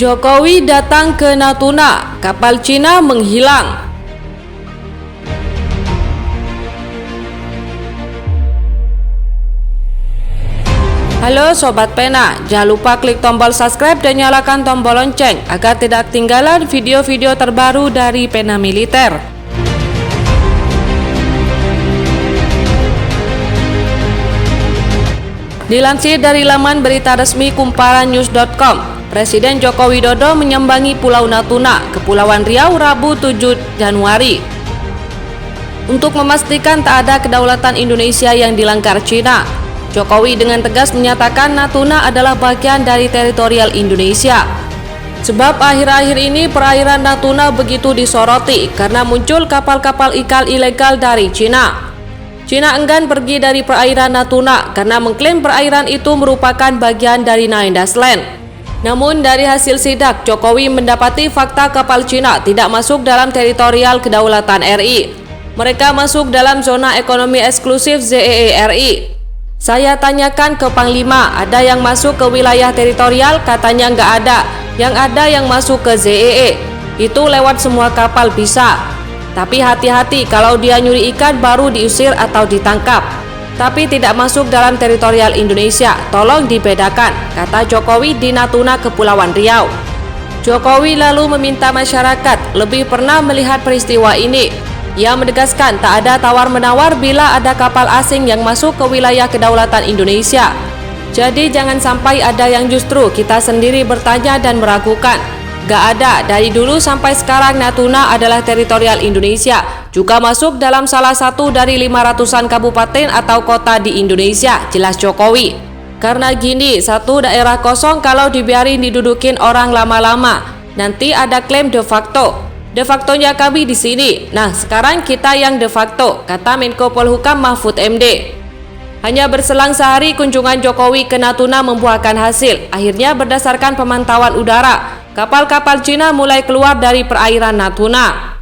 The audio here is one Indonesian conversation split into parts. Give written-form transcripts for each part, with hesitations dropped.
Jokowi datang ke Natuna, kapal Cina menghilang. Halo Sobat Pena, jangan lupa klik tombol subscribe dan nyalakan tombol lonceng agar tidak ketinggalan video-video terbaru dari Pena Militer. Dilansir dari laman berita resmi kumparannews.com, Presiden Joko Widodo menyambangi Pulau Natuna, Kepulauan Riau, Rabu 7 Januari. Untuk memastikan tak ada kedaulatan Indonesia yang dilanggar Cina, Jokowi dengan tegas menyatakan Natuna adalah bagian dari teritorial Indonesia. Sebab akhir-akhir ini perairan Natuna begitu disoroti karena muncul kapal-kapal ikan ilegal dari Cina. Cina enggan pergi dari perairan Natuna karena mengklaim perairan itu merupakan bagian dari Nine Dash Land. Namun dari hasil sidak, Jokowi mendapati fakta kapal Cina tidak masuk dalam teritorial kedaulatan RI. Mereka masuk dalam zona ekonomi eksklusif ZEE RI. Saya tanyakan ke Panglima, ada yang masuk ke wilayah teritorial? Katanya nggak ada. Yang ada yang masuk ke ZEE. Itu lewat semua kapal bisa. Tapi hati-hati, kalau dia nyuri ikan baru diusir atau ditangkap. Tapi tidak masuk dalam teritorial Indonesia, tolong dibedakan, kata Jokowi di Natuna, Kepulauan Riau. Jokowi lalu meminta masyarakat lebih pernah melihat peristiwa ini. Ia menegaskan tak ada tawar-menawar bila ada kapal asing yang masuk ke wilayah kedaulatan Indonesia. Jadi jangan sampai ada yang justru kita sendiri bertanya dan meragukan. Gak ada, dari dulu sampai sekarang Natuna adalah teritorial Indonesia, juga masuk dalam salah satu dari 500-an kabupaten atau kota di Indonesia, jelas Jokowi. Karena gini, satu daerah kosong kalau dibiarin didudukin orang lama-lama, nanti ada klaim de facto. De factonya kami di sini. Nah, sekarang kita yang de facto, kata Menko Polhukam Mahfud MD. Hanya berselang sehari kunjungan Jokowi ke Natuna membuahkan hasil. Akhirnya berdasarkan pemantauan udara, kapal-kapal Cina mulai keluar dari perairan Natuna.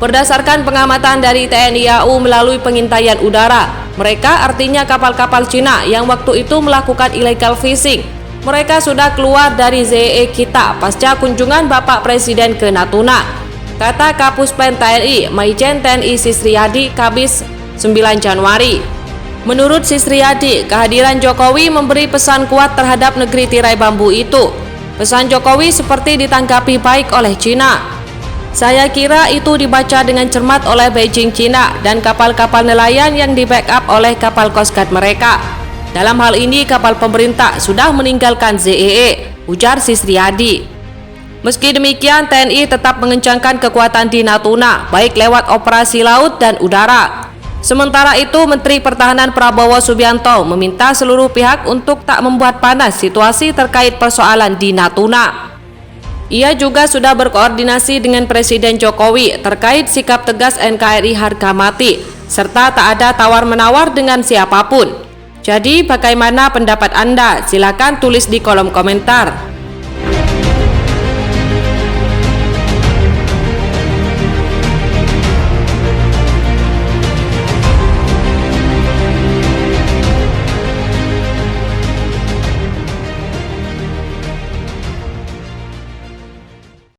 Berdasarkan pengamatan dari TNI AU melalui pengintaian udara, mereka artinya kapal-kapal Cina yang waktu itu melakukan illegal fishing. Mereka sudah keluar dari ZEE kita pasca kunjungan Bapak Presiden ke Natuna, kata Kapus Pen TNI Maijen TNI Sisriyadi Kamis 9 Januari. Menurut Sisriyadi, kehadiran Jokowi memberi pesan kuat terhadap negeri tirai bambu itu. Pesan Jokowi seperti ditanggapi baik oleh Cina. Saya kira itu dibaca dengan cermat oleh Beijing Cina dan kapal-kapal nelayan yang di-backup oleh kapal Coast Guard mereka. Dalam hal ini kapal pemerintah sudah meninggalkan ZEE, ujar Sisriyadi. Meski demikian, TNI tetap mengencangkan kekuatan di Natuna, baik lewat operasi laut dan udara. Sementara itu, Menteri Pertahanan Prabowo Subianto meminta seluruh pihak untuk tak membuat panas situasi terkait persoalan di Natuna. Ia juga sudah berkoordinasi dengan Presiden Jokowi terkait sikap tegas NKRI harga mati, serta tak ada tawar-menawar dengan siapapun. Jadi bagaimana pendapat Anda? Silakan tulis di kolom komentar.